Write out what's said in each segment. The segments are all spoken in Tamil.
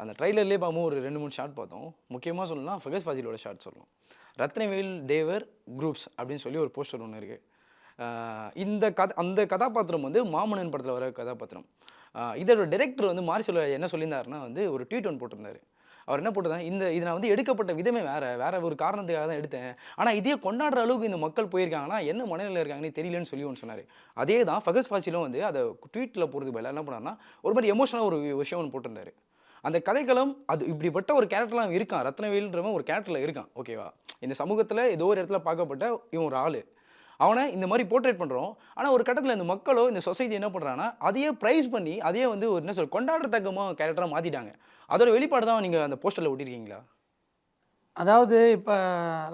அந்த ட்ரைலர்லேயே பார்க்கும்போது ஒரு 2, 3 ஷாட் பார்த்தோம். முக்கியமா சொல்லணும்னா ஃபகத் ஃபாசிலோட ஷாட் சொல்லணும். ரத்னவேல் தேவர் குரூப்ஸ் அப்படின்னு சொல்லி ஒரு போஸ்டர் ஒண்ணு இருக்கு. அ இந்த அந்த கதாபாத்திரம் வந்து மாமன்னன் படத்துல வர கதாபாத்திரம். இதோட டைரக்டர் வந்து மாரி என்ன சொல்லியிருந்தாருன்னா வந்து ஒரு ட்வீட் ஒண்ணு போட்டிருந்தாரு. அவர் என்ன போட்டிருந்தாரு, இது நான் வந்து எடுக்கப்பட்ட விதமே வேற ஒரு காரணத்துக்காக தான் எடுத்தேன். ஆனா இதையே கொண்டாடுற அளவுக்கு இந்த மக்கள் போயிருக்காங்கன்னா, என்ன மனநிலையில இருக்காங்கன்னே தெரியலன்னு சொல்லி ஒண்ணு சொன்னாரு. அதே தான் ஃபகத் ஃபாசிலும் வந்து அத ட்வீட்ல போடுறதுக்கு பதிலா என்ன பண்ணாருன்னா, ஒரு மாரி எமோஷனலா ஒரு விஷயம் ஒண்ணு போட்டிருந்தாரு. அந்த கதைக்களம் அது இப்படிப்பட்ட ஒரு கேரக்டர்லாம் இருக்கான். ரத்னவேல்ன்றவன் ஒரு கேரக்டர்ல இருக்கான். ஓகேவா? இந்த சமூகத்துல ஏதோ ஒரு இடத்துல பார்க்கப்பட்ட இவன் ஒரு ஆளு. அவன இந்த மாரி போர்ட்ரேட் பண்றோம். ஆனா ஒரு கட்டத்துல இந்த மக்களோ, இந்த சொசைட்டி என்ன பண்றாங்கன்னா, அதையே பிரைஸ் பண்ணி, அதையே வந்து ஒரு என்ன சொல்றது கொண்டாடத்தக்கமா கேரக்டரா மாத்திட்டாங்க. அதோட வெளிப்பாடு தான் நீங்க அந்த போஸ்டர்ல ஒட்டியிருக்கீங்களா? அதாவது இப்ப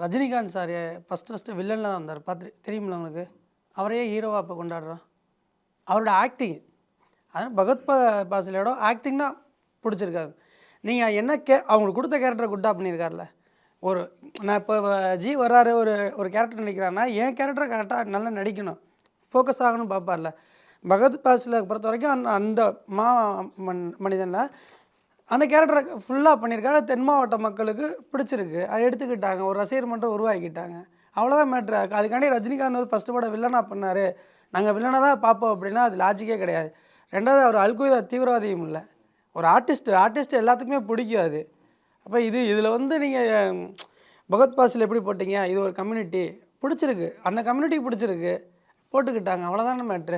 ரஜினிகாந்த் சார் ஃபர்ஸ்ட்டு வில்லன்ல தான் வந்தாரு. தெரியுமில்ல உங்களுக்கு? அவரையே ஹீரோவா இப்ப கொண்டாடுறோம். அவரோட ஆக்டிங். அதான் பாசிலோட ஆக்டிங் தான் புடிச்சிருக்காது. நீங்க என்ன அவங்களுக்கு குடுத்த கேரக்டர குட்டா பண்ணியிருக்காருல்ல. ஒரு நான் இப்ப வர்றாரு ஒரு ஒரு கேரக்டர் நடிக்கிறாருன்னா, என் கேரக்டர கரெக்ட்டா நல்லா நடிக்கணும். ஃபோக்கஸ் ஆகணும்னு பார்ப்பார்ல. பகத் பாசில பொறுத்தவரைக்கும் அந்த அந்த மா மனிதன்ல அந்த கேரக்டர ஃபுல்லா பண்ணியிருக்காரு. தென் மாவட்ட மக்களுக்கு பிடிச்சிருக்கு. அத எடுத்துக்கிட்டாங்க. ஒரு ரசிகர் மன்றம் உருவாக்கிட்டாங்க. அவ்வளோதான் மேட்ரு. அதுக்காண்டி ரஜினிகாந்த் வந்து ஃபர்ஸ்ட்டு படம் வில்லனா பண்ணாரு. நாங்க வில்லனா தான் பார்ப்போம் அப்படின்னா, அது லாஜிக்கே கிடையாது. 2வது அவர் அல்கொய்தா தீவிரவாதியும் இல்ல. ஒரு ஆர்டிஸ்ட் எல்லாத்துக்குமே பிடிக்கும் அது. அப்ப இதில வந்து நீங்க பகத் பாசில் எப்படி போட்டீங்க? இது ஒரு கம்யூனிட்டி. பிடிச்சிருக்கு. அந்த கம்யூனிட்டிக்கு பிடிச்சிருக்கு. போட்டுக்கிட்டாங்க. அவ்வளோதான மேட்ரு.